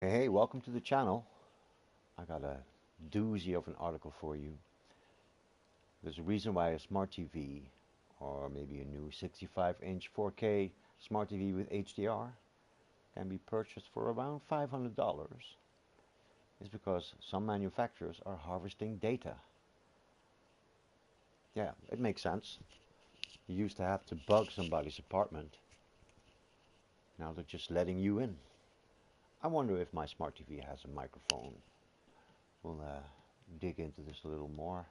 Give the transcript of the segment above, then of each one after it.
Hey, welcome to the channel. I got a doozy of an article for you. There's a reason why a smart TV, or maybe a new 65-inch 4K smart TV with HDR, can be purchased for around $500. It's because some manufacturers are harvesting data. Yeah, it makes sense. You used to have to bug somebody's apartment. Now they're just letting you in. I wonder if my smart TV has a microphone. We'll dig into this a little more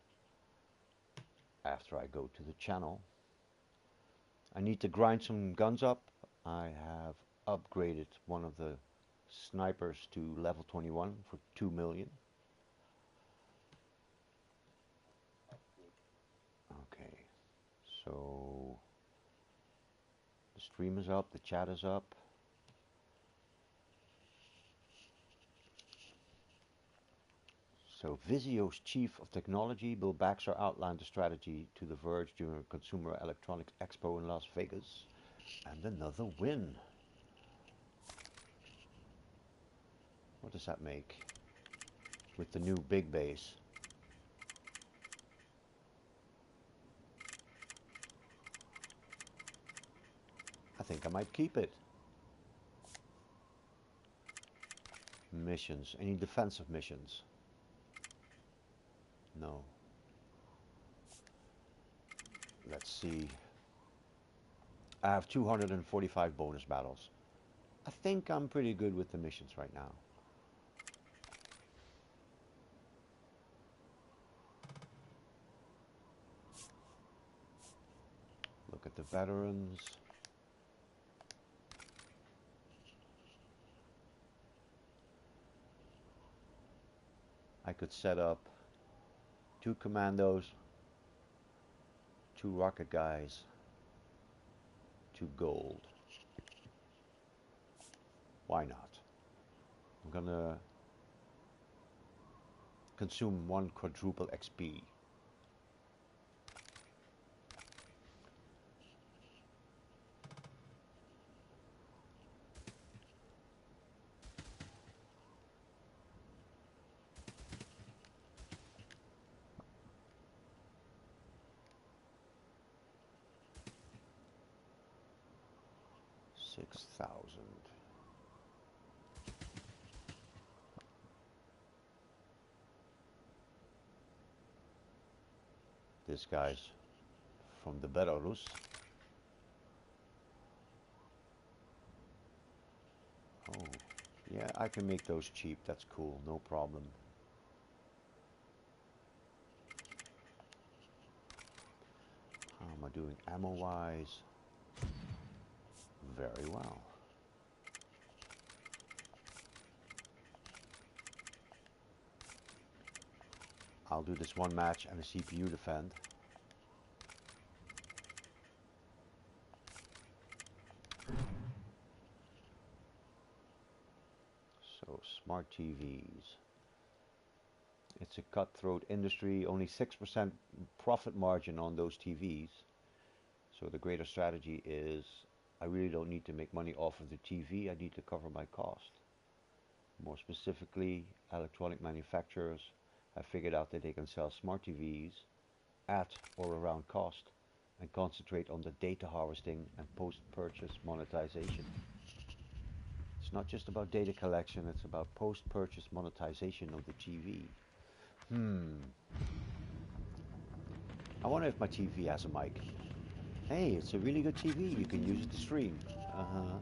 after I go to the channel. I need to grind some guns up. I have upgraded one of the snipers to level 21 for 2 million. Okay, so the stream is up, the chat is up. So Vizio's chief of technology, Bill Baxter, outlined the strategy to The Verge during a Consumer Electronics Expo in Las Vegas. And another win. What does that make with the new big base? I think I might keep it. Missions. Any defensive missions? No. Let's see. I have 245 bonus battles. I think I'm pretty good with the missions right now. Look at the veterans. I could set up 2 commandos, 2 rocket guys, 2 gold. Why not? I'm gonna consume 1 quadruple XP. $6,000. This guy's from the Belarus. Oh, yeah, I can make those cheap. That's cool, no problem. How am I doing ammo-wise? Very well. I'll do this one match and a CPU defend. So, smart TVs. It's a cutthroat industry, only 6% profit margin on those TVs. So the greater strategy is I really don't need to make money off of the TV, I need to cover my cost. More specifically, electronic manufacturers have figured out that they can sell smart TVs at or around cost and concentrate on the data harvesting and post-purchase monetization. It's not just about data collection, it's about post-purchase monetization of the TV. I wonder if my TV has a mic. Hey, it's a really good TV, you can use it to stream. Uh-huh.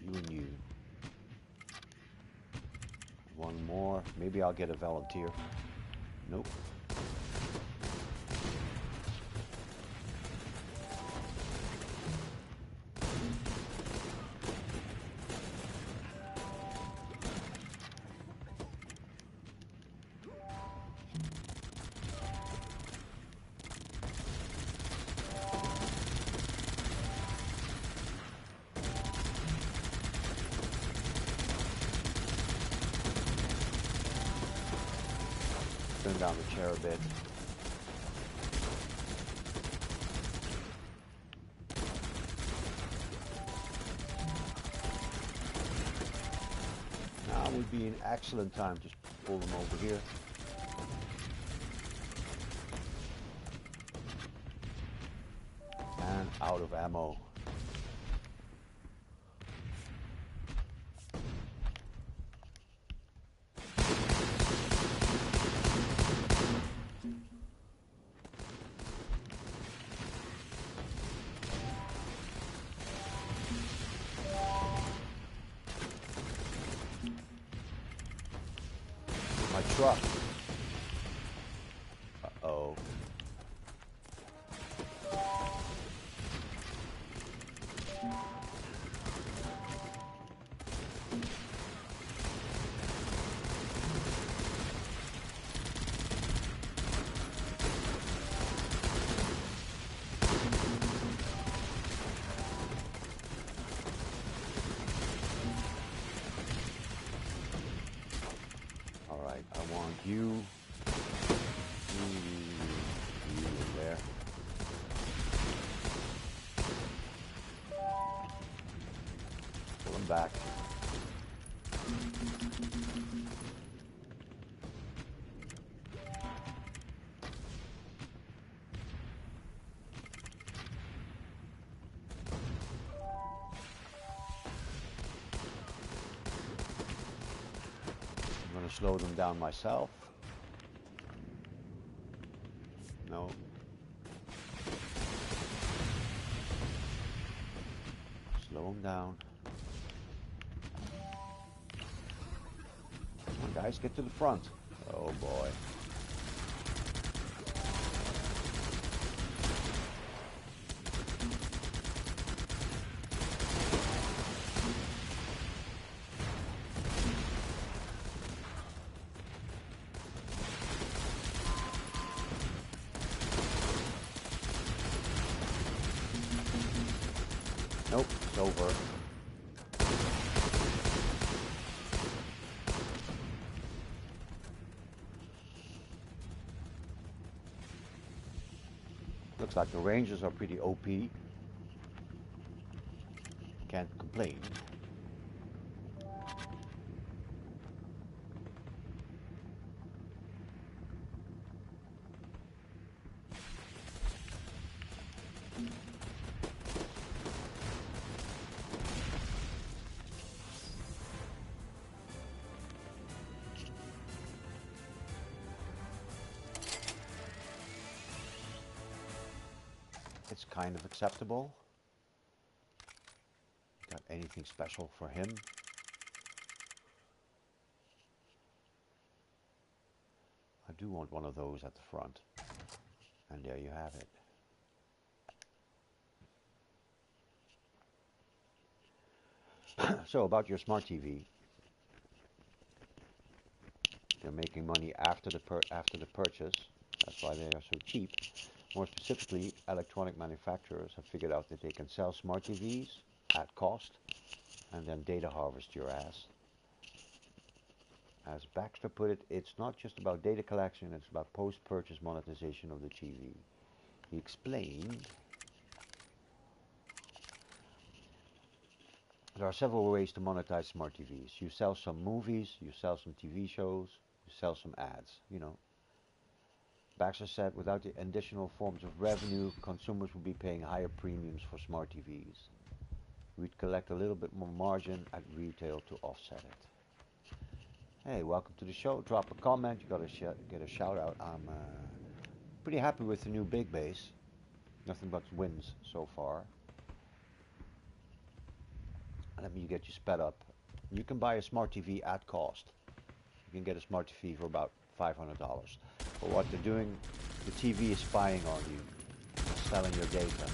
You and you. One more. Maybe I'll get a volunteer. Nope. Turn down the chair a bit. Now would be an excellent time to pull them over here. And out of ammo. My truck. Uh-oh. Alright, I want you there. Pull him back. I'm going to slow them down myself. No. Slow them down. Come on, guys, get to the front. Oh boy. Nope, it's over. Looks like the Rangers are pretty OP. Can't complain. It's kind of acceptable. Got anything special for him? I do want one of those at the front. And there you have it. So about your smart TV. They're making money after the purchase. That's why they are so cheap. More specifically, electronic manufacturers have figured out that they can sell smart TVs at cost and then data harvest your ass. As Baxter put it, it's not just about data collection, it's about post-purchase monetization of the TV. He explained there are several ways to monetize smart TVs. You sell some movies, you sell some TV shows, you sell some ads, you know. Baxter said without the additional forms of revenue, consumers would be paying higher premiums for smart TVs. We'd collect a little bit more margin at retail to offset it. Hey, welcome to the show. Drop a comment. You gotta get a shout out. I'm pretty happy with the new big base. Nothing but wins so far. Let me get you sped up. You can buy a smart TV at cost. You can get a smart TV for about $500. But what they're doing, the TV is spying on you, selling your data.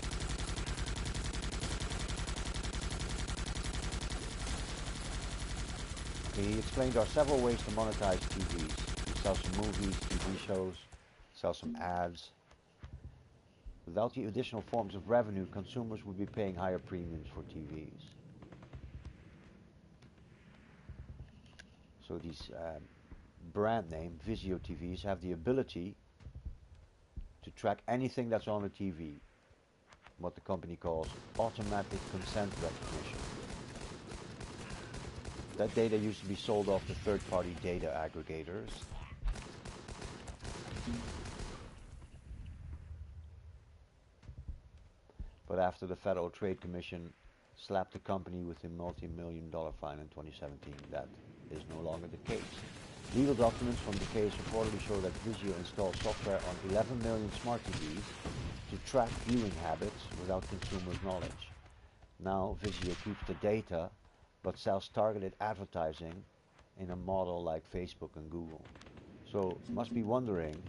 He explained there are several ways to monetize TVs. You sell some movies, TV shows, sell some ads. Without the additional forms of revenue, consumers would be paying higher premiums for TVs. So these brand name, Vizio TVs, have the ability to track anything that's on a TV, what the company calls automatic consent recognition. That data used to be sold off to third-party data aggregators. But after the Federal Trade Commission slapped the company with a multi-million-dollar fine in 2017, that is no longer the case. Legal documents from the case reportedly show that Vizio installed software on 11 million smart TVs to track viewing habits without consumers' knowledge. Now Vizio keeps the data but sells targeted advertising in a model like Facebook and Google. So must be wondering,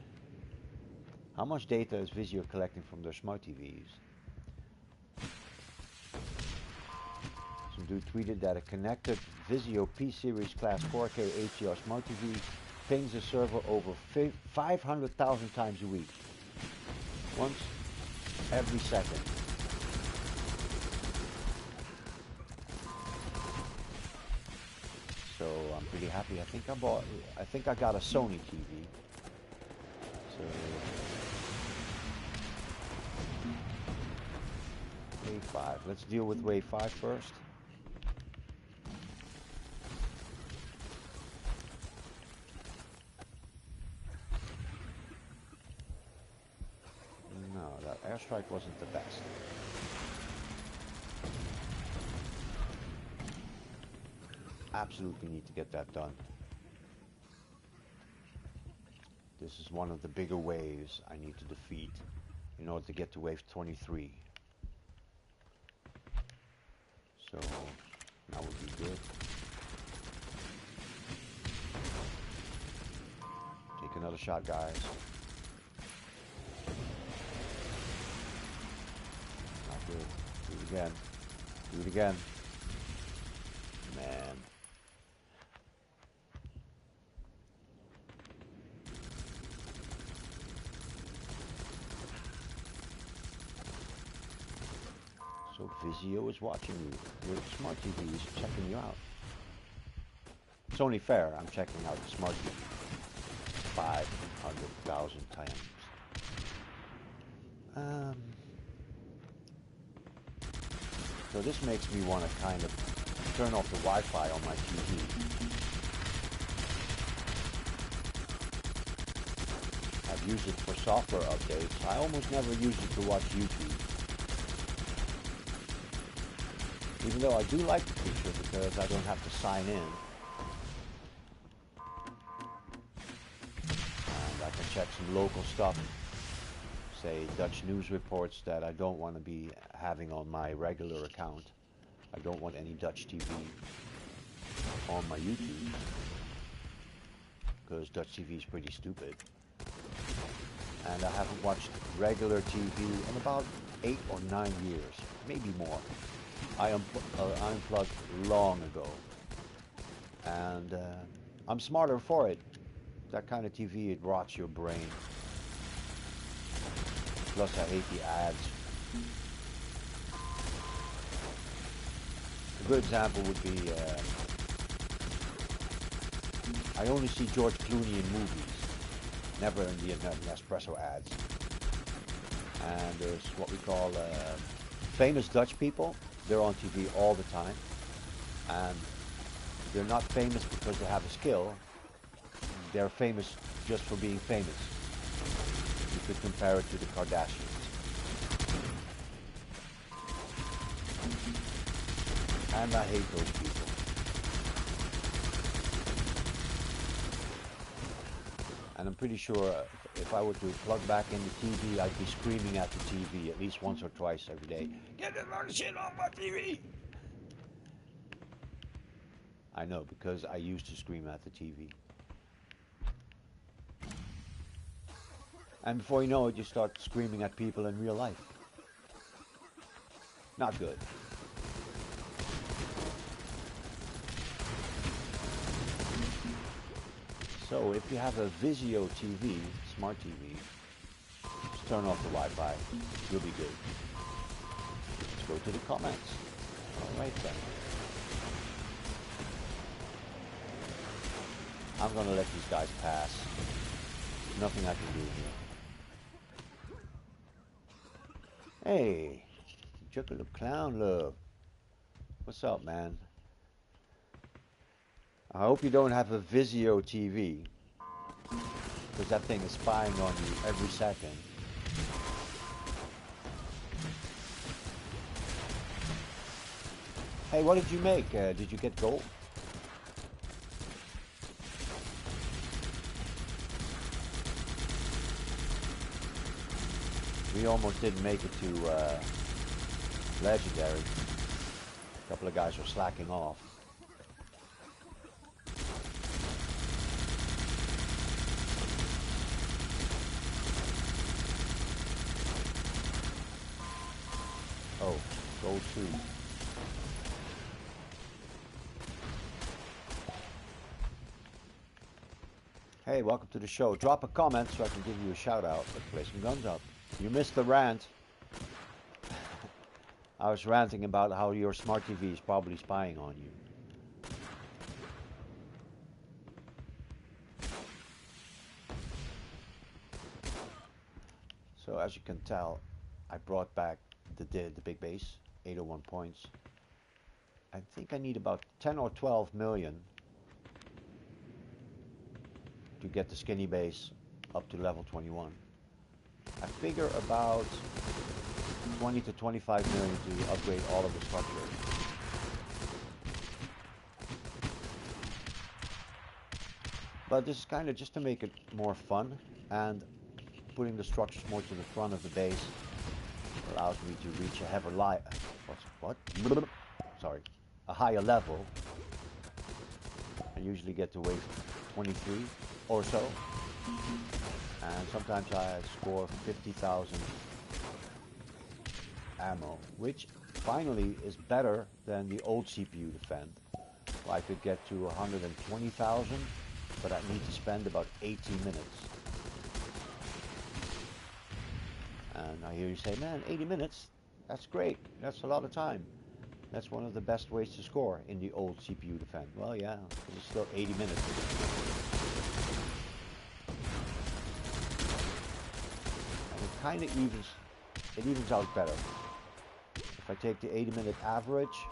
how much data is Vizio collecting from their smart TVs? Some dude tweeted that a connected Vizio P-Series Class 4K HDR Smart TV pings a server over 500,000 times a week. Once every second. So I'm pretty happy. I think I got a Sony TV. So Wave 5. Let's deal with Wave 5 first. No, that airstrike wasn't the best. Absolutely need to get that done. This is one of the bigger waves I need to defeat in order to get to wave 23. So that would be good. Take another shot, guys. Not good. Do it again. Do it again. Man. So Vizio is watching you. Your smart TV is checking you out. It's only fair I'm checking out the smart TV 500,000 times. So this makes me want to kind of turn off the Wi-Fi on my TV. I've used it for software updates. I almost never use it to watch YouTube. Even though I do like the feature because I don't have to sign in. And I can check some local stuff. Say Dutch news reports that I don't want to be having on my regular account. I don't want any Dutch TV on my YouTube. Because Dutch TV is pretty stupid. And I haven't watched regular TV in about 8 or 9 years. Maybe more. I unplugged long ago, and I'm smarter for it. That kind of TV, it rots your brain. Plus I hate the ads. A good example would be, I only see George Clooney in movies, never in the Nespresso ads. And there's what we call famous Dutch people. They're on TV all the time, and they're not famous because they have a skill. They're famous just for being famous. You could compare it to the Kardashians. And I hate those people. And I'm pretty sure if I were to plug back in the TV, I'd be screaming at the TV at least once or twice every day. Get this other shit off my TV! I know, because I used to scream at the TV. And before you know it, you start screaming at people in real life. Not good. So if you have a Vizio TV, smart TV, just turn off the Wi-Fi. You'll be good. Let's go to the comments. All right then. I'm gonna let these guys pass. Nothing I can do here. Hey, Juggalo Clown Love. What's up, man? I hope you don't have a Vizio TV, because that thing is spying on you every second. Hey, what did you make? Did you get gold? We almost didn't make it to Legendary. A couple of guys were slacking off. Oh, gold 2. Hey, welcome to the show. Drop a comment so I can give you a shout out. Let's play some guns up. You missed the rant. I was ranting about how your smart TV is probably spying on you. So as you can tell, I brought back the big base, 801 points. I think I need about 10 or 12 million to get the skinny base up to level 21. I figure about 20 to 25 million to upgrade all of the structure. But this is kind of just to make it more fun, and putting the structures more to the front of the base allows me to reach a a higher level. I usually get to wave 23 or so, and sometimes I score 50,000 ammo, which finally is better than the old CPU defend. I could get to 120,000, but I need to spend about 18 minutes. And I hear you say, man, 80 minutes, that's great, that's a lot of time. That's one of the best ways to score in the old CPU defend. Well, yeah, it's still 80 minutes. And it kind of evens out better. If I take the 80-minute average,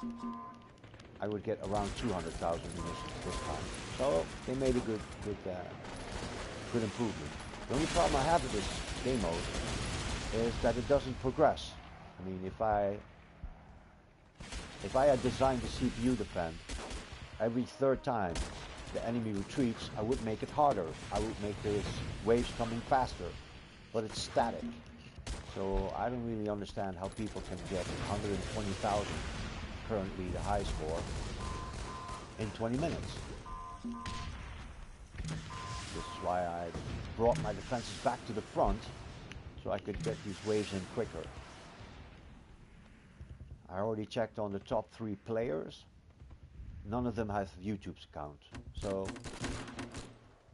I would get around 200,000 this time. So they made a good improvement. The only problem I have with this game mode is that it doesn't progress. I mean, if I had designed the CPU defend, every third time the enemy retreats, I would make it harder. I would make these waves coming faster, but it's static. So I don't really understand how people can get 120,000, currently the high score, in 20 minutes. This is why I brought my defenses back to the front, so I could get these waves in quicker. I already checked on the top 3 players. None of them have YouTube's account, so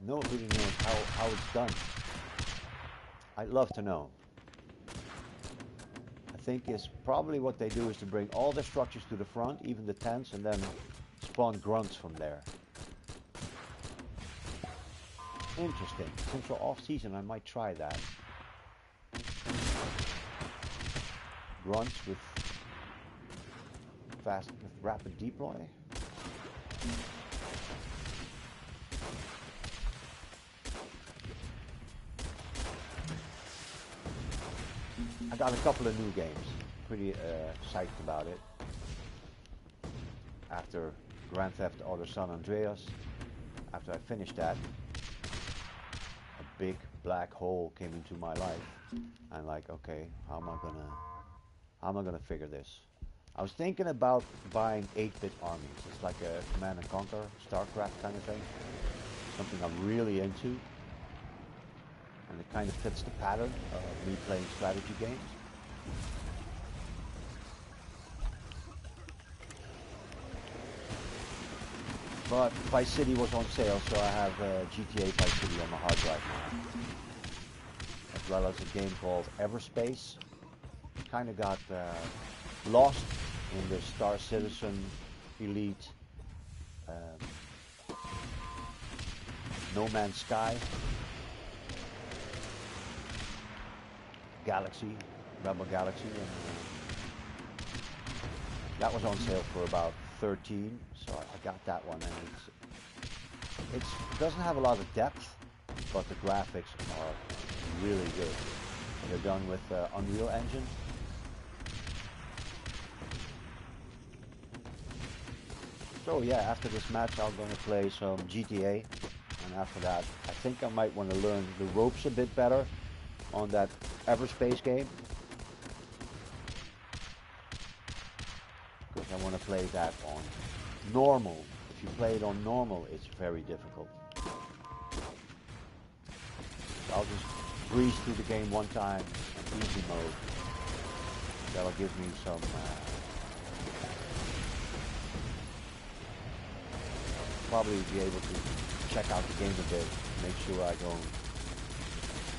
no one really knows how it's done. I'd love to know. I think is probably what they do is to bring all the structures to the front, even the tents, and then spawn grunts from there. Interesting. Since we're off season, I might try that. Grunts with rapid deploy. I got a couple of new games. Pretty psyched about it. After Grand Theft Auto San Andreas, after I finished that, a big black hole came into my life. I'm like, okay, how am I gonna figure this? I was thinking about buying 8-bit armies. It's like a Command and Conquer, StarCraft kind of thing. Something I'm really into. And it kind of fits the pattern of me playing strategy games. But Vice City was on sale, so I have GTA Vice City on my hard drive now. As well as a game called Everspace. Kind of got lost in the Star Citizen Elite No Man's Sky, Galaxy, Rebel Galaxy, and that was on sale for about 13, so I got that one, and it doesn't have a lot of depth, but the graphics are really good. They're done with Unreal Engine. So yeah, after this match I'm going to play some GTA, and after that I think I might want to learn the ropes a bit better on that Everspace game, because I want to play that on normal. If you play it on normal, it's very difficult. So I'll just breeze through the game one time in easy mode. That'll give me some probably be able to check out the game a bit, make sure I don't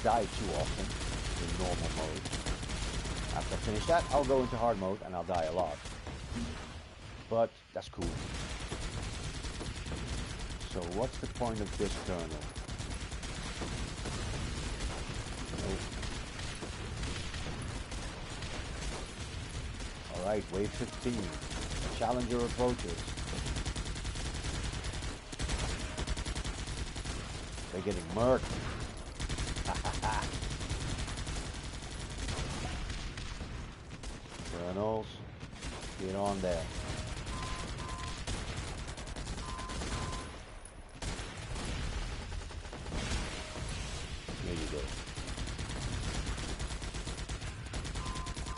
die too often in normal mode. After I finish that, I'll go into hard mode and I'll die a lot. But that's cool. So what's the point of this kernel? Nope. Alright, wave 15. Challenger approaches. They're getting murked. Kernels, get on there. There you go.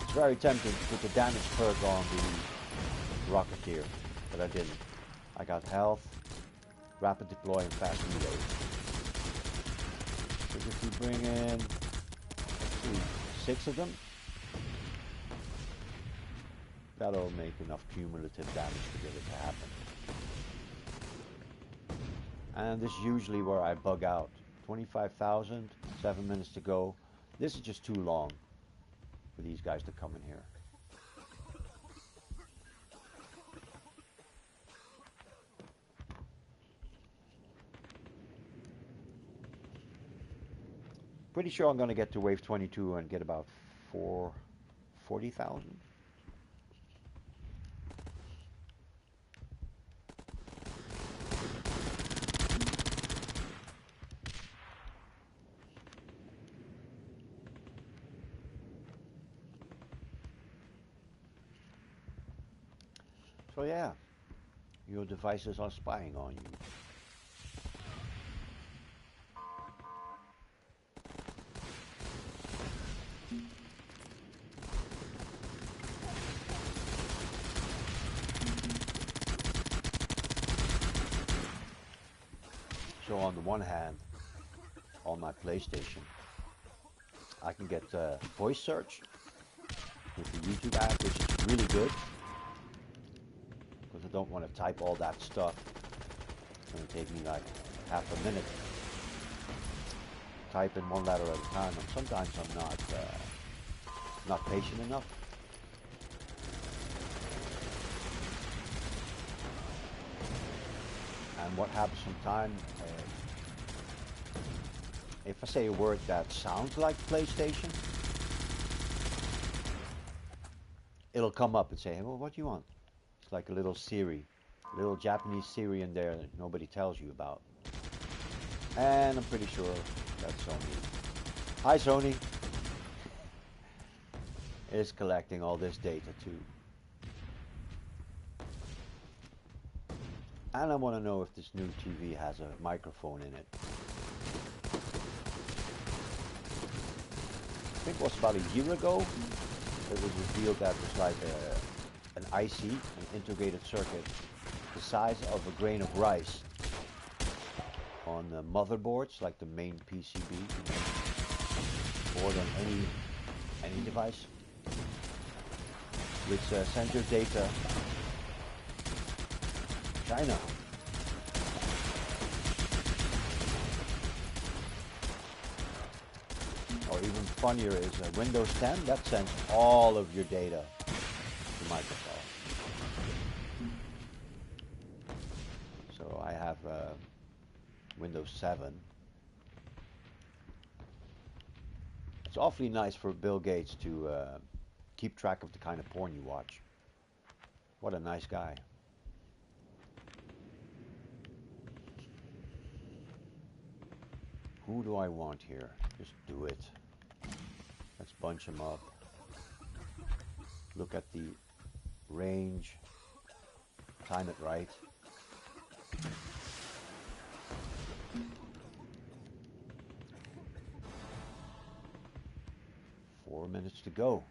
It's very tempting to put the damage perk on the Rocketeer, but I didn't. I got health, rapid deploy, and fast reload. So if we bring in, let's see, 6 of them, that'll make enough cumulative damage to get it to happen. And this is usually where I bug out. 25,000, 7 minutes to go. This is just too long for these guys to come in here. Pretty sure I'm going to get to wave 22 and get about 40,000. So yeah, your devices are spying on you. So on the one hand, on my PlayStation, I can get voice search with the YouTube app, which is really good, because I don't want to type all that stuff. It's going to take me like half a minute. Type in one letter at a time, and sometimes I'm not patient enough. And what happens sometimes, if I say a word that sounds like PlayStation, it'll come up and say, well, what do you want? It's like a little Siri, a little Japanese Siri in there that nobody tells you about. And I'm pretty sure that's Sony. Hi, Sony. Is collecting all this data too. And I want to know if this new TV has a microphone in it. I think it was about a year ago it was revealed that there's like an IC, an integrated circuit, the size of a grain of rice on the motherboards, like the main PCB, more than any device, which sends your data to China. Or even funnier is Windows 10, that sends all of your data to Microsoft. So I have Windows 7. It's awfully nice for Bill Gates to keep track of the kind of porn you watch. What a nice guy. Who do I want here? Just do it. Let's bunch them up. Look at the range. Time it right. Four minutes to go.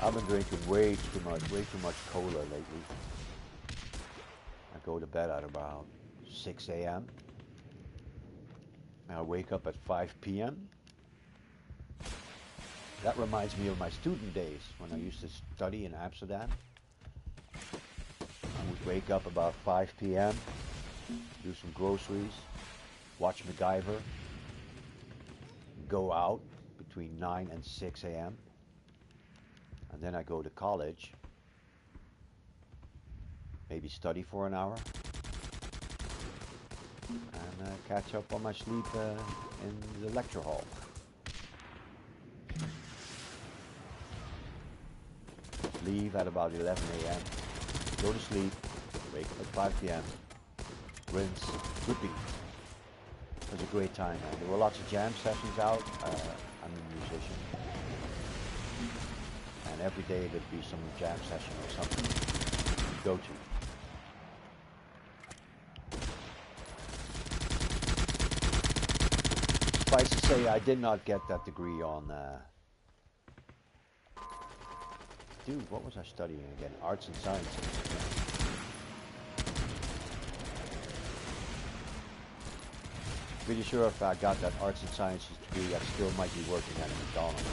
I've been drinking way too much cola lately. I go to bed at about 6 a.m. I wake up at 5 p.m. That reminds me of my student days when I used to study in Amsterdam. I would wake up about 5 p.m., do some groceries, watch MacGyver, go out between 9 and 6 a.m. And then I go to college, maybe study for an hour, and catch up on my sleep in the lecture hall. Leave at about 11 a.m., go to sleep, wake up at 5 p.m., rinse, repeat. It was a great time, man. There were lots of jam sessions out. I'm a musician. And every day there'd be some jam session or something to go to. Suffice to say, I did not get that degree on... Dude, what was I studying again? Arts and Sciences. Pretty sure if I got that Arts and Sciences degree, I still might be working at a McDonald's.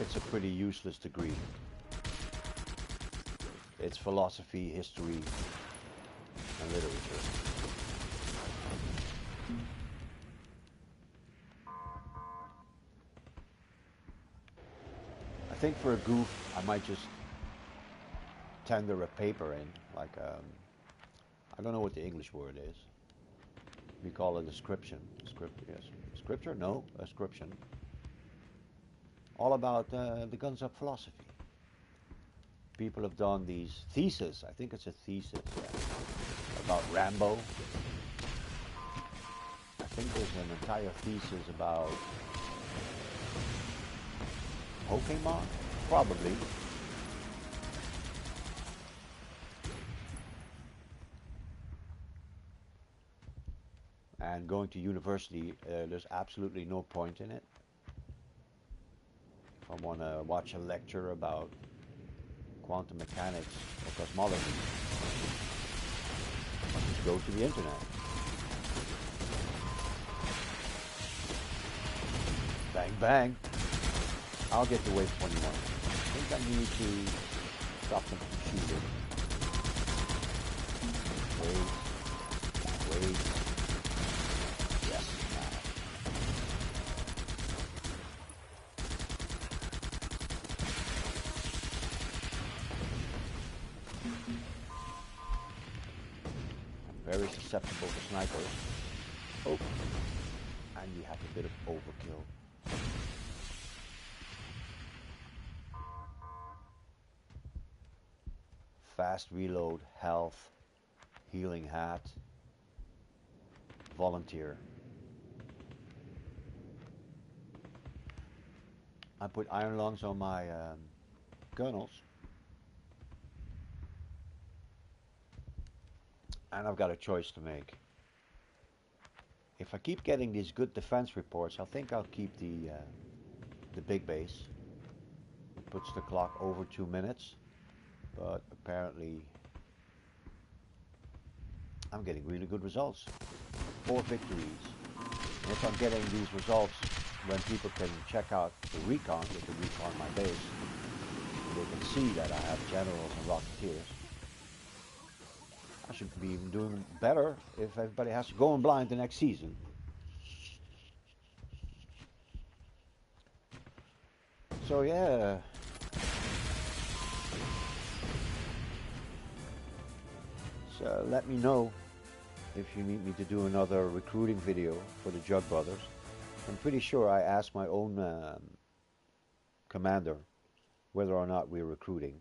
It's a pretty useless degree. It's philosophy, history, and literature. I think for a goof, I might just tender a paper in, like, I don't know what the English word is. We call it a description. Yes. Scripture? No, a description. All about the guns up philosophy. People have done these theses. I think it's a thesis, yeah, about Rambo. I think there's an entire thesis about Pokemon, probably. And going to university, there's absolutely no point in it. If I want to watch a lecture about quantum mechanics or cosmology, I just go to the internet. Bang, bang. I'll get to wave 21. I think I need to stop them from shooting. Wait. Yes, now. I'm very susceptible to snipers. Oh, and you have a bit of overkill. Fast reload, health, healing hat, volunteer. I put iron lungs on my kernels, and I've got a choice to make. If I keep getting these good defense reports, I think I'll keep the big base. It puts the clock over 2 minutes. But apparently I'm getting really good results. 4 victories. And if I'm getting these results when people can check out the recon, they can recon my base, and they can see that I have generals and rocketeers, I should be even doing better if everybody has to go in blind the next season. So yeah. let me know if you need me to do another recruiting video for the Jug Brothers. I'm pretty sure I asked my own commander whether or not we're recruiting.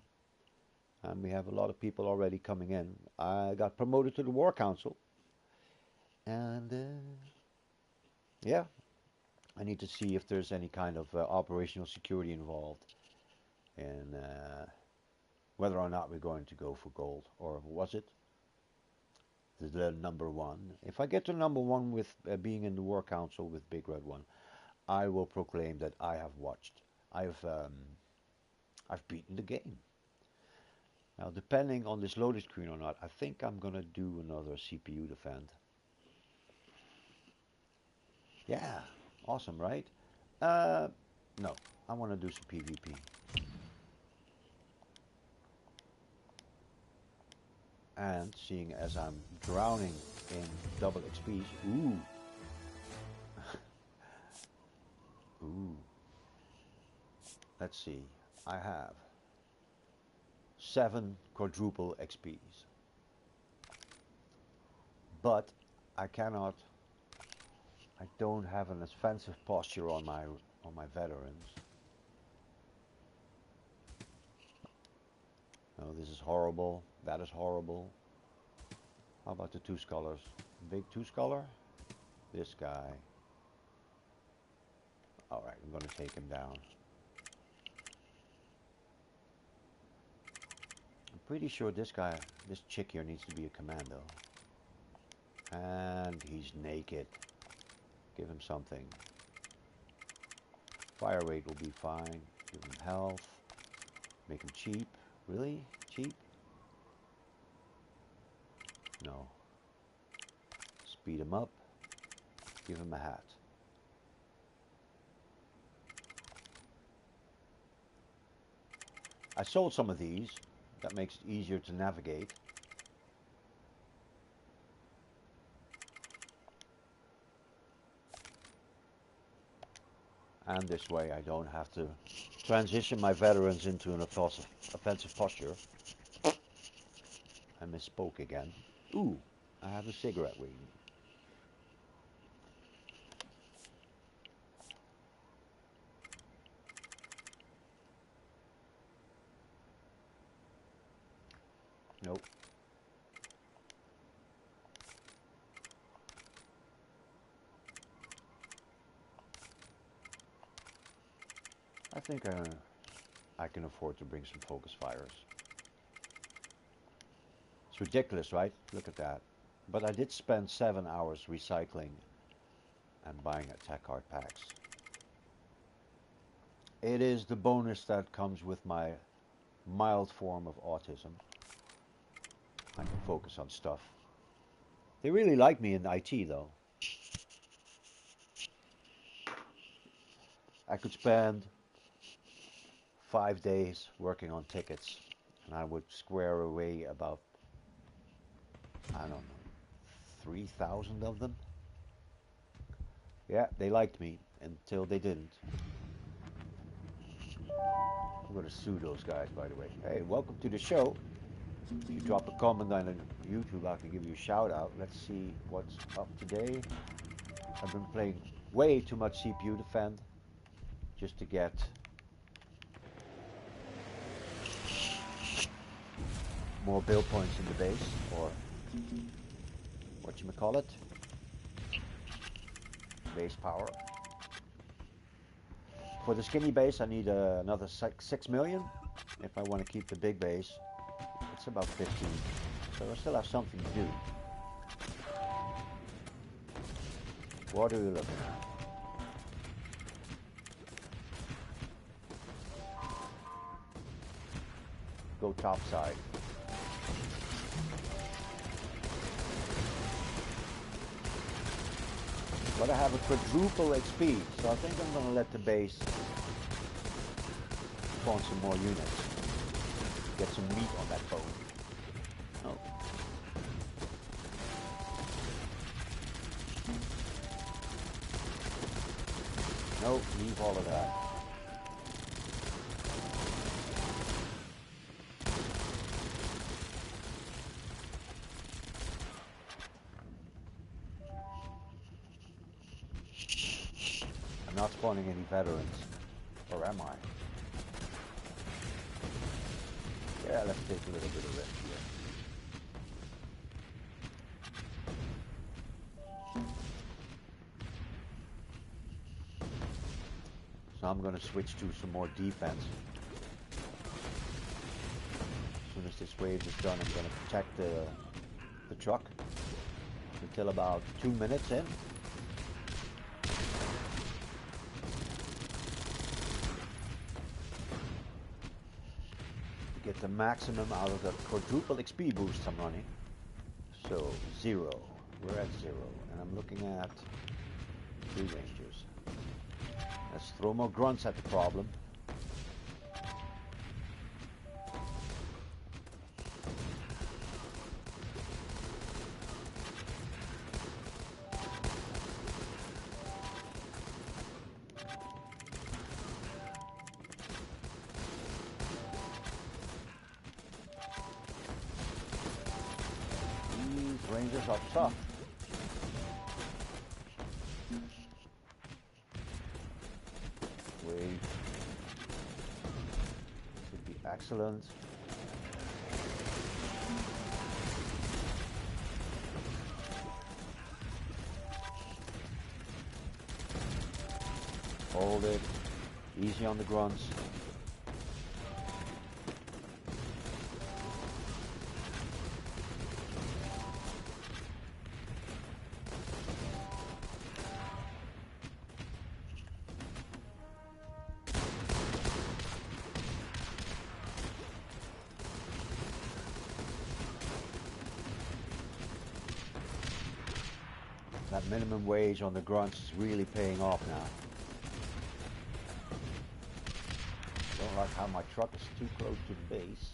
And we have a lot of people already coming in. I got promoted to the War Council. And yeah, I need to see if there's any kind of operational security involved in whether or not we're going to go for gold. Or was it the number one? If I get to number one with being in the War Council with Big Red One, I will proclaim that I have watched. I've beaten the game. Now, depending on this loaded screen or not, I think I'm gonna do another CPU defend. Yeah, awesome, right? No, I want to do some PvP. And seeing as I'm drowning in double XPs, ooh. Ooh. Let's see, I have 7 quadruple XPs. But I don't have an offensive posture on my veterans. Oh, this is horrible. That is horrible. How about the 2 scholars? Big 2 scholar? This guy. Alright, I'm gonna take him down. I'm pretty sure this chick here needs to be a commando. And he's naked. Give him something. Fire rate will be fine. Give him health. Make him cheap. Really? Cheap? No. Speed him up. Give him a hat. I sold some of these. That makes it easier to navigate. And this way I don't have to transition my veterans into an offensive posture. I misspoke again. Ooh, I have a cigarette waiting. Nope. I think I can afford to bring some focus fires. It's ridiculous, right? Look at that. But I did spend 7 hours recycling and buying attack card packs. It is the bonus that comes with my mild form of autism. I can focus on stuff. They really like me in IT though. I could spend 5 days working on tickets and I would square away about, I don't know, 3,000 of them. Yeah, they liked me until they didn't. I'm going to sue those guys, by the way. Hey, welcome to the show. If you drop a comment on YouTube, I can give you a shout out. Let's see what's up today. I've been playing way too much CPU Defend just to get more build points in the base, or whatchamacallit, base power. For the skinny base I need another 6 million. If I want to keep the big base, it's about 15. So I still have something to do. What are you looking at? Go top side. But I have a quadruple XP, so I think I'm going to let the base spawn some more units. Get some meat on that bone. Oh. No, leave all of that. not spawning any veterans. Or am I? Yeah, let's take a little bit of risk here. So I'm going to switch to some more defense. As soon as this wave is done, I'm going to protect the truck until about 2 minutes in. To get the maximum out of the quadruple XP boost I'm running. So 0. We're at 0. And I'm looking at 3 rangers. Let's throw more grunts at the problem. These rangers are tough. Wave should be excellent. Hold it. Easy on the grunts. That minimum wage on the grunts is really paying off now. Don't like how my truck is too close to the base.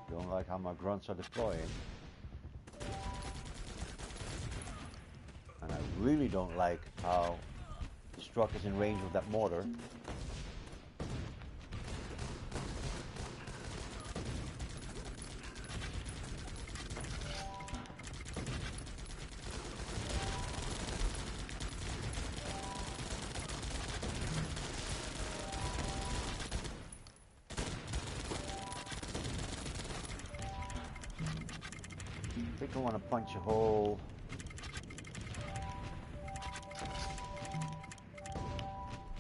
Don't like how my grunts are deploying. And I really don't like how this truck is in range of that mortar. I think I want to punch a hole.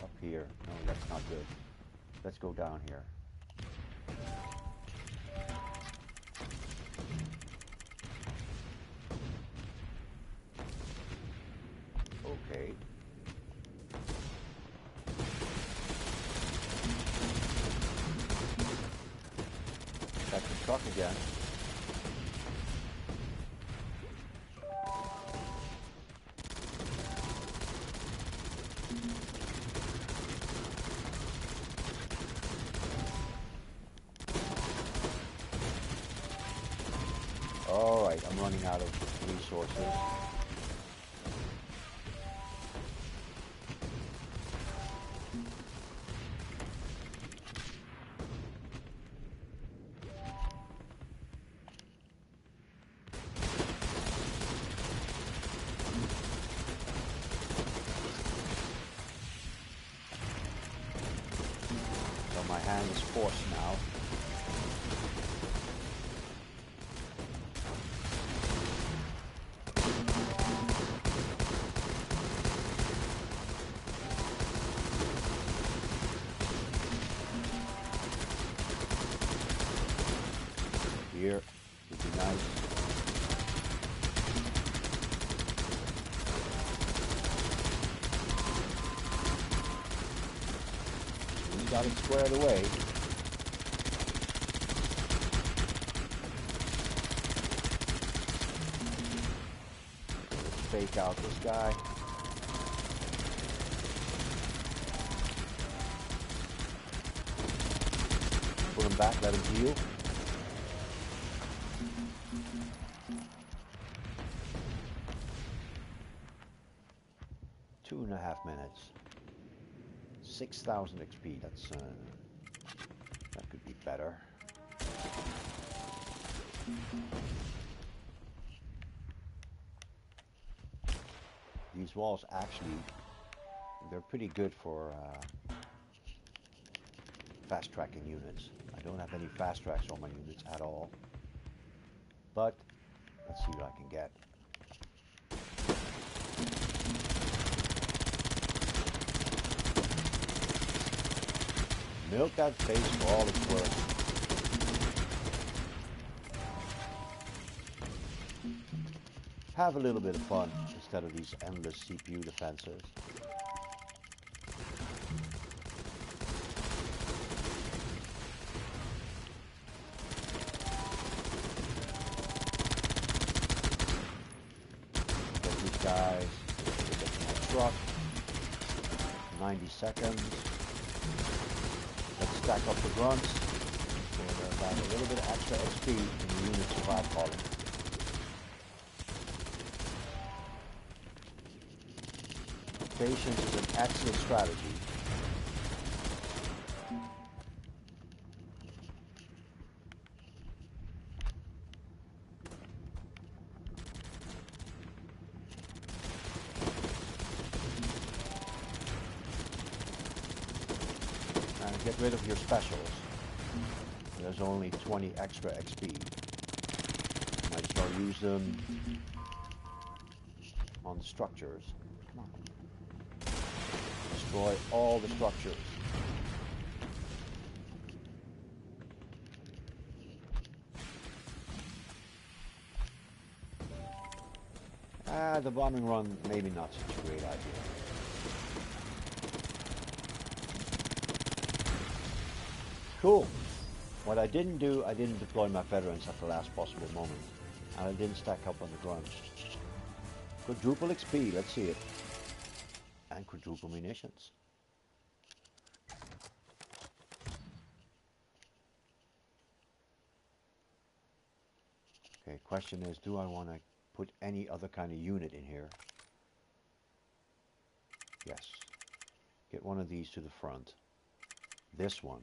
Up here. No, that's not good. Let's go down here. Okay. That's the truck again. Alright, I'm running out of resources. So my hand is forced now. Here would be nice. We got it squared away. Let's fake out this guy. Put him back, let him heal. Two and a half minutes. 6,000 XP. That's that could be better. These walls actually, they're pretty good for fast tracking units. I don't have any fast tracks on my units at all, but let's see what I can get. Milk that face for all it's worth. Have a little bit of fun instead of these endless CPU defenses. Get these guys, get to my truck. 90 seconds. Let's stack up the grunts. So there's a little bit of extra XP in the unit survive column. Patience is an excellent strategy. And get rid of your specials. There's only 20 extra XP. Might as well use them on structures. Come on. Destroy all the structures. The bombing run, maybe not such a great idea. Cool. What I didn't do, I didn't deploy my veterans at the last possible moment. And I didn't stack up on the grunts. Quadruple XP, let's see it. And quadruple munitions. Okay, question is, do I want to put any other kind of unit in here? Yes. Get one of these to the front. This one,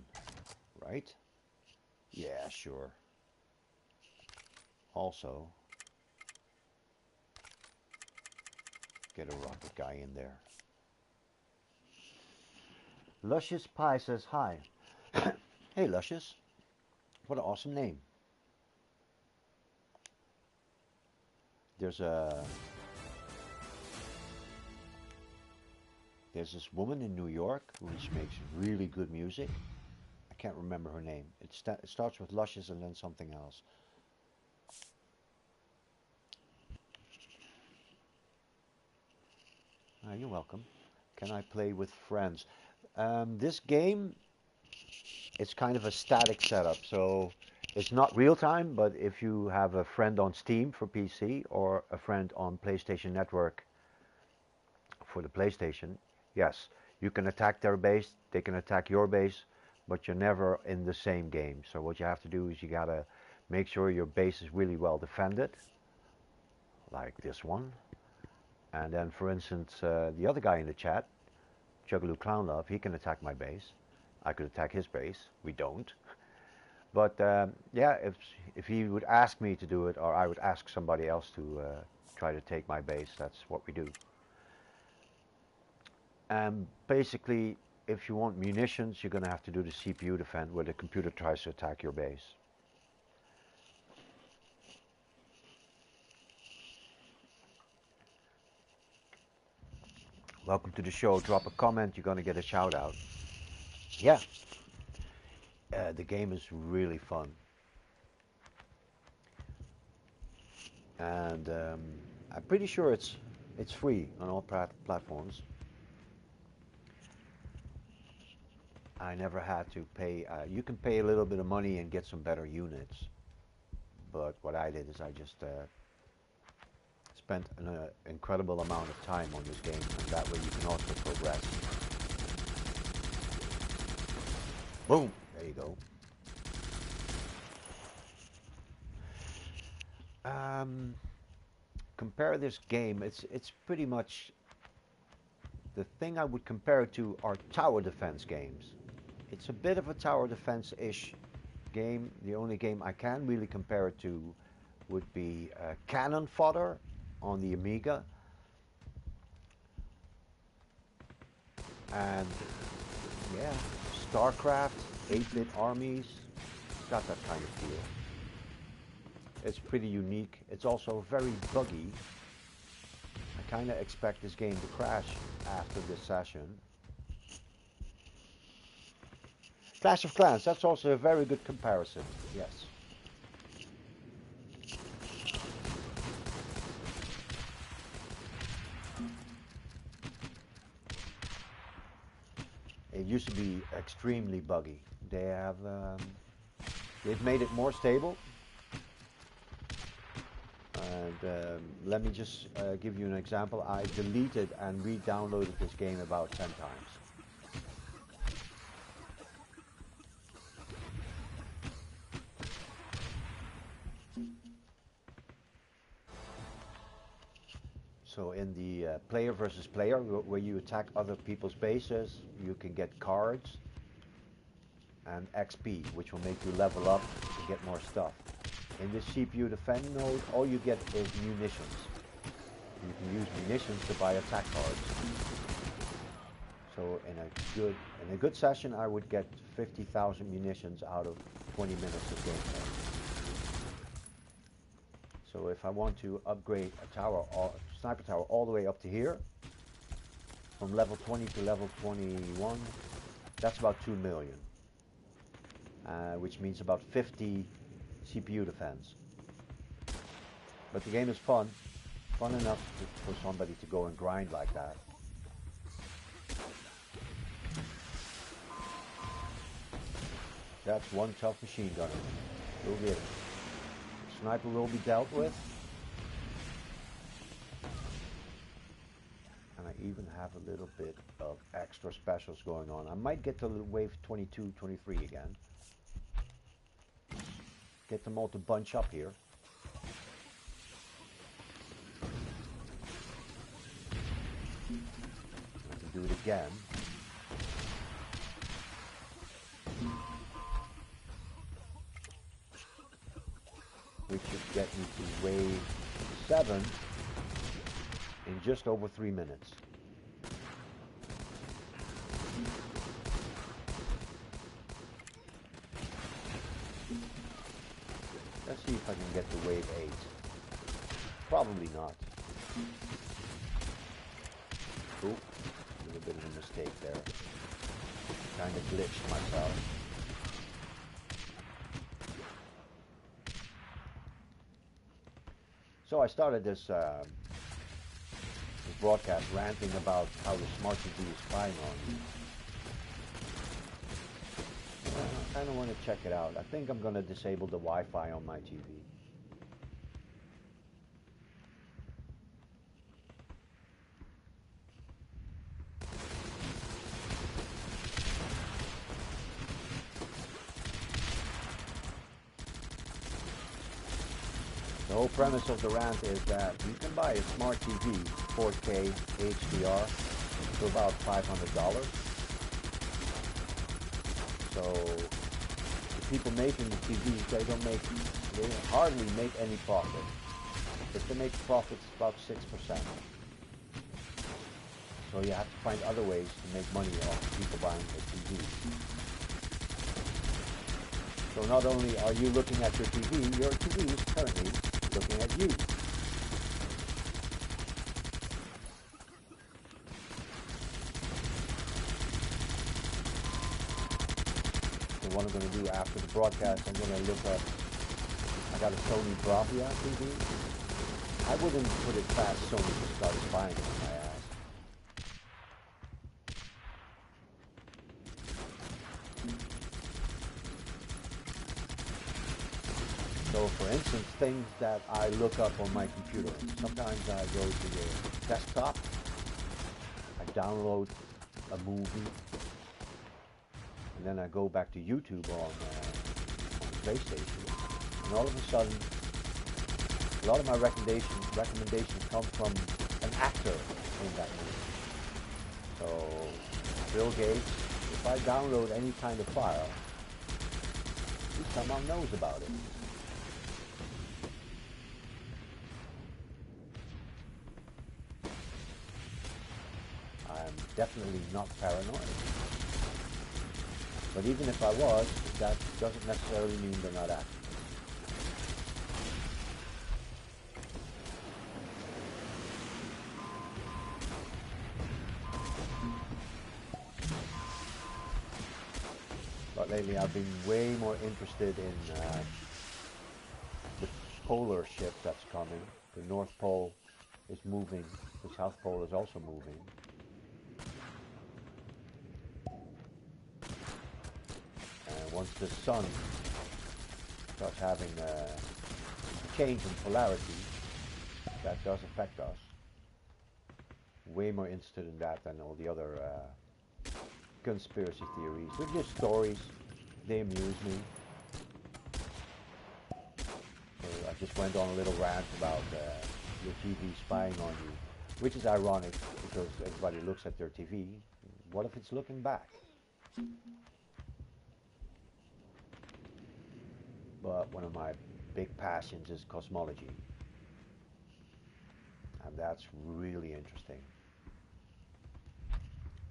right? Yeah, sure. Also, get a rocket guy in there. Luscious Pie says hi. Hey Luscious, what an awesome name. There's this woman in New York who makes really good music. I can't remember her name. It starts with Luscious and then something else. You're welcome. Can I play with friends? This game, it's kind of a static setup, so it's not real time, but if you have a friend on Steam for PC or a friend on PlayStation Network for the PlayStation, yes, you can attack their base, they can attack your base, but you're never in the same game. So what you have to do is you gotta make sure your base is really well defended, like this one. And then, for instance, the other guy in the chat, Juggalo Clownlove, he can attack my base. I could attack his base. We don't. But yeah, if he would ask me to do it, or I would ask somebody else to try to take my base, that's what we do. And basically, if you want munitions, you're going to have to do the CPU defend, where the computer tries to attack your base. Welcome to the show. Drop a comment, you're going to get a shout out. Yeah, the game is really fun. And I'm pretty sure it's free on all platforms. I never had to pay. You can pay a little bit of money and get some better units. But what I did is I just spent an incredible amount of time on this game, and that way you can also progress. Boom! There you go. Compare this game. It's pretty much the thing I would compare it to are tower defense games. It's a bit of a tower defense-ish game, the only game I can really compare it to would be Cannon Fodder on the Amiga. And yeah, StarCraft, 8-bit armies, it's got that kind of feel. It's pretty unique. It's also very buggy. I kind of expect this game to crash after this session. Clash of Clans, that's also a very good comparison, yes. It used to be extremely buggy. They've made it more stable. And let me just give you an example. I deleted and re-downloaded this game about 10 times. So in the player versus player, where you attack other people's bases, you can get cards and XP, which will make you level up and get more stuff. In this CPU defend mode, all you get is munitions. You can use munitions to buy attack cards. So in a good session, I would get 50,000 munitions out of 20 minutes of gameplay. So if I want to upgrade a tower, sniper tower all the way up to here, from level 20 to level 21, that's about 2 million. Which means about 50 CPU defense. But the game is fun enough for somebody to go and grind like that. That's one tough machine gunner. We'll get it. Sniper will be dealt with. And I even have a little bit of extra specials going on. I might get to wave 22, 23 again. Get them all to bunch up here. I can do it again. Which should get me to wave 7 in just over 3 minutes. Let's see if I can get to wave 8. Probably not. Oop, a little bit of a mistake there. Kind of glitched myself. So I started this broadcast ranting about how the smart TV is spying on me. I kind of want to check it out. I think I'm going to disable the Wi-Fi on my TV. The whole premise of the rant is that you can buy a smart TV, 4K HDR, for about $500. So the people making the TVs, they hardly make any profit. If they make profits, about 6%. So you have to find other ways to make money off people buying the TVs. So not only are you looking at your TV is currently looking at you. So what I'm going to do after the broadcast, I'm going to look up, I got a Sony Bravia TV. I wouldn't put it past Sony to start spying on my ass. So for instance, things that I look up on my computer. Sometimes I go to the desktop, I download a movie, and then I go back to YouTube on the PlayStation, and all of a sudden, a lot of my recommendations come from an actor in that movie. So, Bill Gates, if I download any kind of file, At least someone knows about it. I'm definitely not paranoid. But even if I was, that doesn't necessarily mean they're not active. But lately I've been way more interested in the polar shift that's coming. The North Pole is moving, the South Pole is also moving. And once the sun starts having a change in polarity, that does affect us. Way more interested in that than all the other conspiracy theories. They're just stories. They amuse me. So I just went on a little rant about your TV spying on you, which is ironic because everybody looks at their TV. What if it's looking back? But one of my big passions is cosmology. And that's really interesting.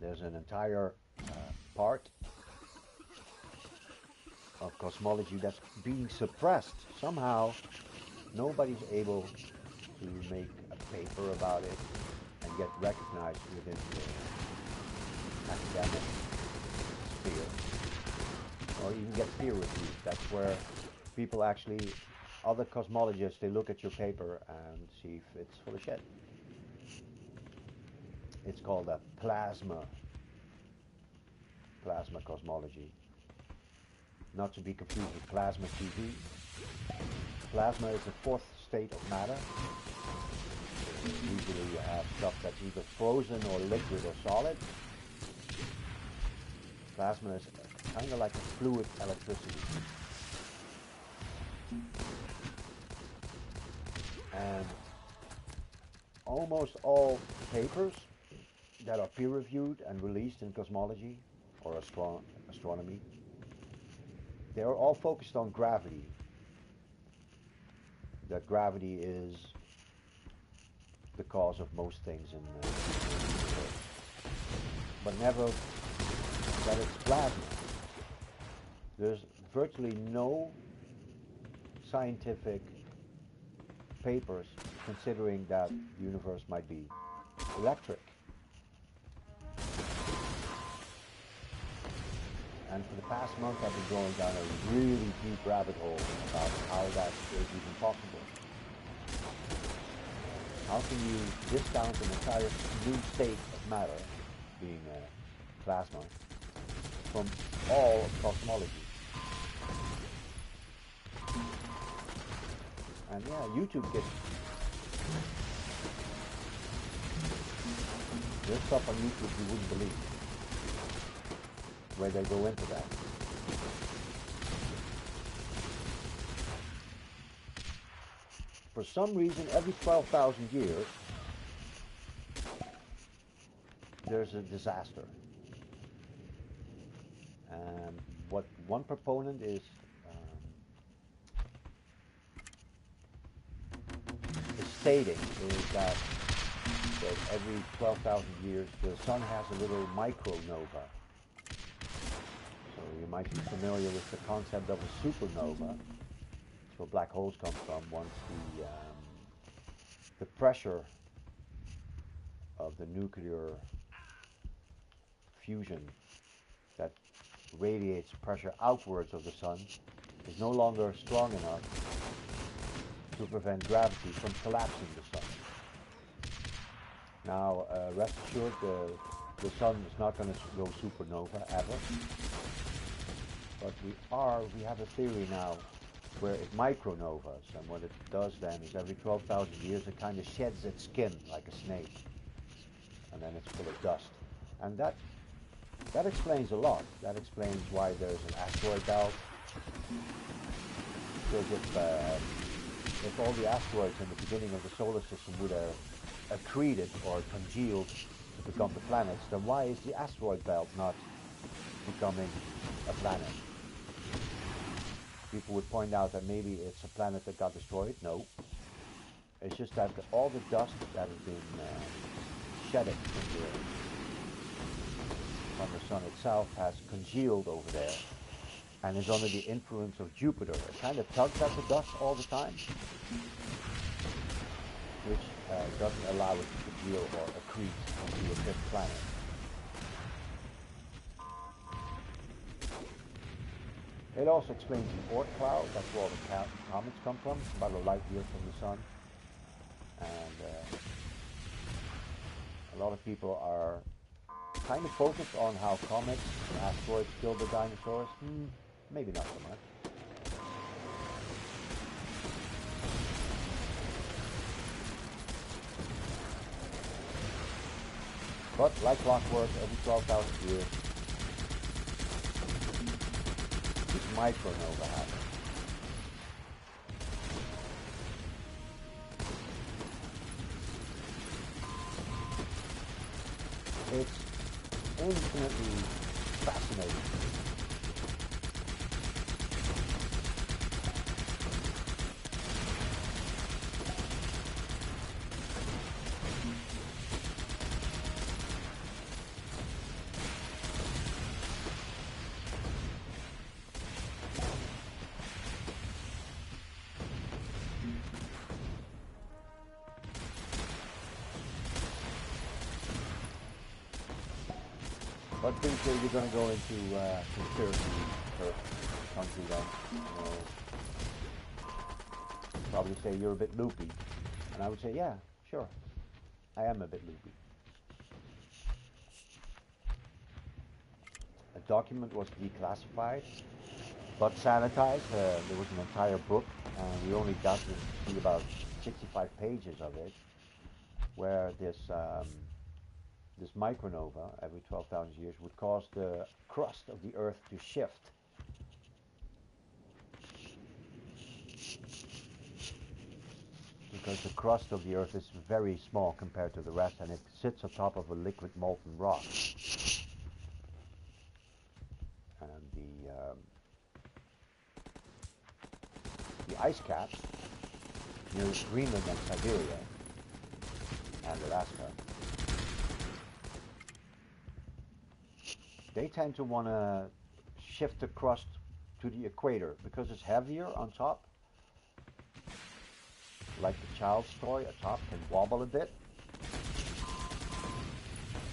There's an entire part of cosmology that's being suppressed. Somehow, nobody's able to make a paper about it and get recognized within the academic sphere, or even get peer reviewed. That's where people actually, other cosmologists, they look at your paper and see if it's full of shit. It's called a plasma cosmology. Not to be confused with plasma TV. Plasma is the fourth state of matter. Usually you have stuff that's either frozen or liquid or solid. Plasma is kind of like a fluid electricity. And almost all papers that are peer-reviewed and released in cosmology or astronomy, they are all focused on gravity. That gravity is the cause of most things in the universe, but never that it's plasma. There's virtually no scientific papers considering that the universe might be electric. And for the past month I've been going down a really deep rabbit hole about how that is even possible. How can you discount an entire new state of matter, being plasma, from all of cosmology? And yeah, YouTube gets... There's stuff on YouTube you wouldn't believe, where they go into that. For some reason, every 12,000 years, there's a disaster. And what one proponent is stating is that every 12,000 years, the sun has a little micronova. So you might be familiar with the concept of a supernova. That's where black holes come from once the pressure of the nuclear fusion that radiates pressure outwards of the sun is no longer strong enough to prevent gravity from collapsing the sun. Now, rest assured, the sun is not going to go supernova ever. But we have a theory now where it micronovas, and what it does then is every 12,000 years it kind of sheds its skin like a snake, and then it's full of dust. And that explains a lot. That explains why there's an asteroid belt. Because if all the asteroids in the beginning of the solar system would have accreted or congealed to become the planets, then why is the asteroid belt not becoming a planet? People would point out that maybe it's a planet that got destroyed. No. It's just that all the dust that has been shedded from the sun itself has congealed over there and is under the influence of Jupiter. It kind of tugs at the dust all the time, which doesn't allow it to congeal or accrete onto a fifth planet. It also explains the Oort cloud. That's where all the comets come from, about a light year from the sun. And a lot of people are kind of focused on how comets and asteroids killed the dinosaurs. Maybe not so much. But like clockwork, every 12,000 years, this micronova happens. It's infinitely fascinating. But think that you're going to go into conspiracy country then. Probably say you're a bit loopy. And I would say, yeah, sure. I am a bit loopy. A document was declassified, but sanitized. There was an entire book, and we only got to see about 65 pages of it, where this micronova every 12,000 years would cause the crust of the Earth to shift. Because the crust of the Earth is very small compared to the rest, and it sits on top of a liquid molten rock. And the ice caps near Greenland and Siberia and Alaska, they tend to want to shift the crust to the equator because it's heavier on top. Like the child's toy, a top can wobble a bit.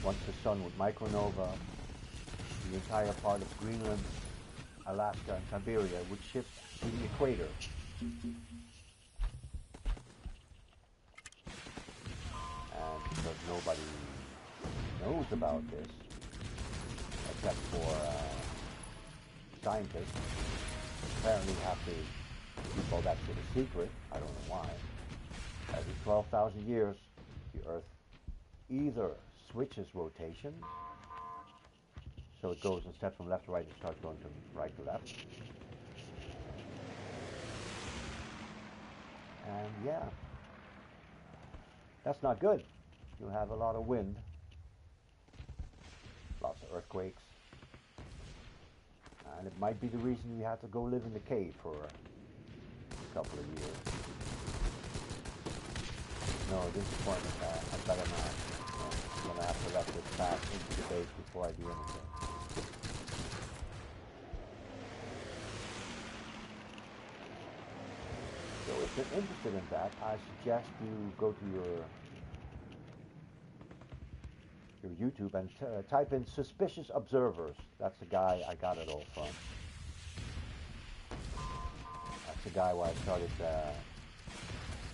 Once the sun would micronova, the entire part of Greenland, Alaska, and Siberia would shift to the equator. And because nobody knows about this, except for scientists, apparently have to keep all that shit a secret. I don't know why. Every 12,000 years, the Earth either switches rotation, so it goes instead from left to right, it starts going from right to left. And yeah, that's not good. You have a lot of wind, lots of earthquakes, and it might be the reason we had to go live in the cave for a couple of years. No, disappointment. I better not. I'm going to have to let this pass into the base before I do anything. So if you're interested in that, I suggest you go to your YouTube and type in Suspicious Observers. That's the guy I got it all from. That's the guy where I started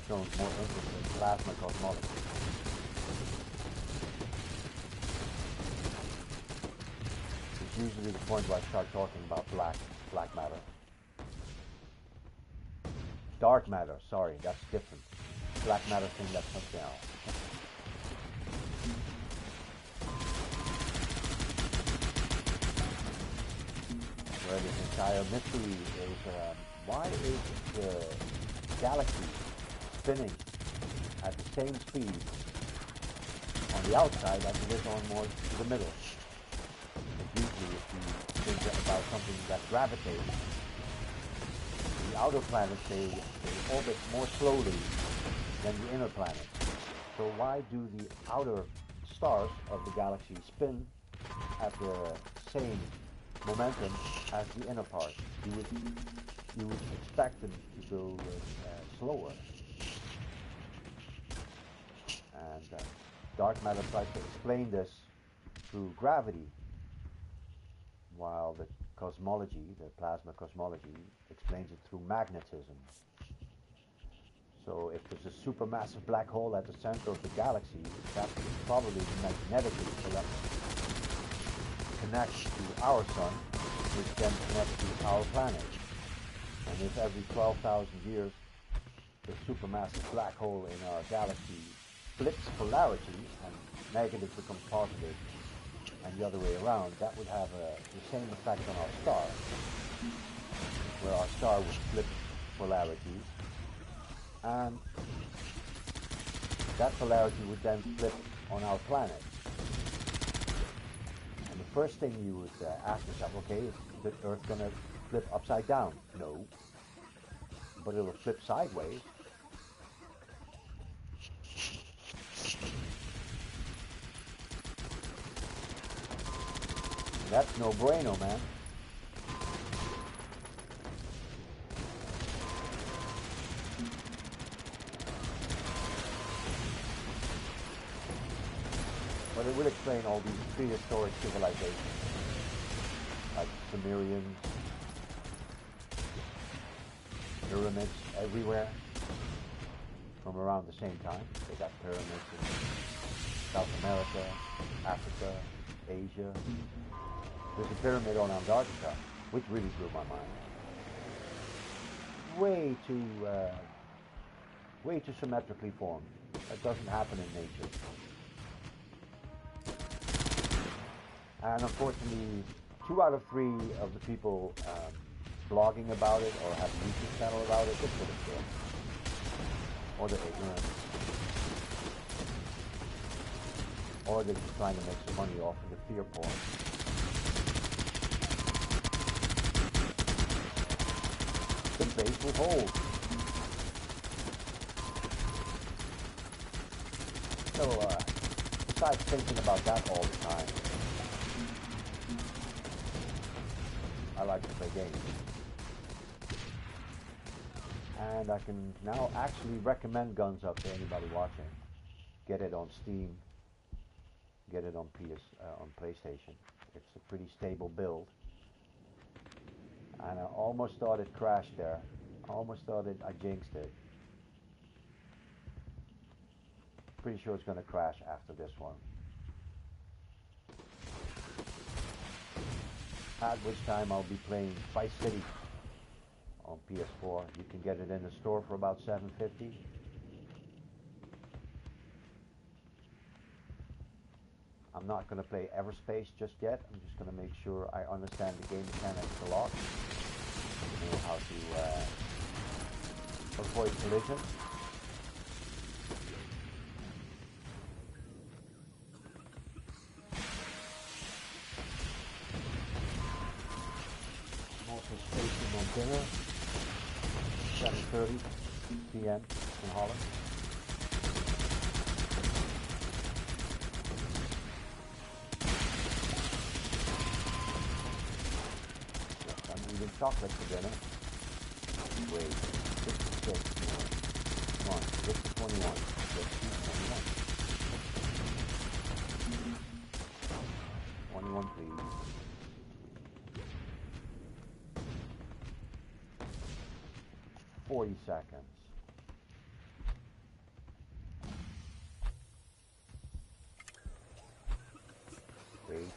showing more interest in plasma cosmology. It's usually the point where I start talking about black matter. Dark matter, sorry, that's different. Black matter thing, that's something else. Where this entire mystery is, why is the galaxy spinning at the same speed on the outside as it is on more to the middle? But usually if you think about something that gravitates, outer planets, they orbit more slowly than the inner planets. So why do the outer stars of the galaxy spin at the same momentum as the inner part? You would expect them to go slower. And dark matter tries to explain this through gravity, while the cosmology, the plasma cosmology, explains it through magnetism. So if there's a supermassive black hole at the center of the galaxy, that would probably magnetically connect to our sun, which then connects to our planet. And if every 12,000 years the supermassive black hole in our galaxy flips polarity and negative becomes positive, and the other way around, that would have the same effect on our star, where our star would flip polarity, and that polarity would then flip on our planet. And the first thing you would ask yourself, okay, is the Earth going to flip upside down? No. But it'll flip sideways. And that's no bueno, man. But it will explain all these prehistoric civilizations, like Sumerians, pyramids everywhere from around the same time. They got pyramids in South America, Africa, Asia. There's a pyramid on Antarctica, which really blew my mind. Way too symmetrically formed. That doesn't happen in nature. And unfortunately, 2 out of 3 of the people blogging about it or have a YouTube channel about it, they're full of shit. Or they're ignorant. Or they're just trying to make some money off of the fear porn. The base will hold. So, besides thinking about that all the time, I like to play games. And I can now actually recommend Guns Up to anybody watching. Get it on Steam. Get it on on PlayStation. It's a pretty stable build. And I almost thought it crashed there. I almost thought I jinxed it. Pretty sure it's going to crash after this one. At which time I'll be playing Vice City on PS4. You can get it in the store for about $7.50. I'm not going to play Everspace just yet. I'm just going to make sure I understand the game mechanics a lot. You know how to avoid collision. I'm also spacing on dinner. 7:30 p.m. in Holland. Chocolate for dinner. Wait, 56 more. Come on, get to 21. Get to 21. 21, please. $40. Wait.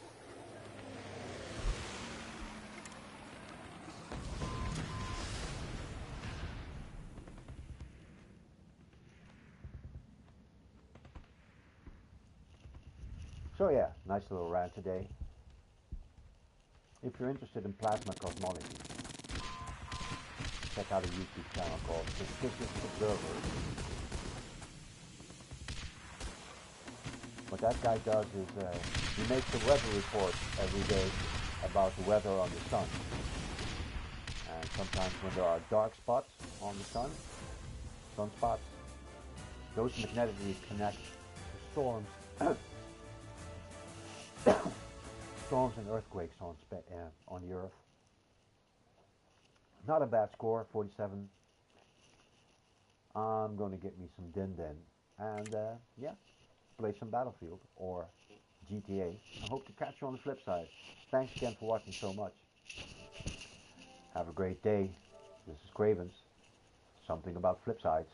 So yeah, nice little rant today. If you're interested in plasma cosmology, check out a YouTube channel called Suspicious Observers. What that guy does is he makes a weather report every day about the weather on the sun. And sometimes when there are dark spots on the sun, sunspots, those magnetically connect to storms, storms and earthquakes on the Earth. Not a bad score, 47. I'm going to get me some Din Din and yeah, play some Battlefield or GTA. I hope to catch you on the flip side. Thanks again for watching so much. Have a great day. This is Cravens. Something about flip sides.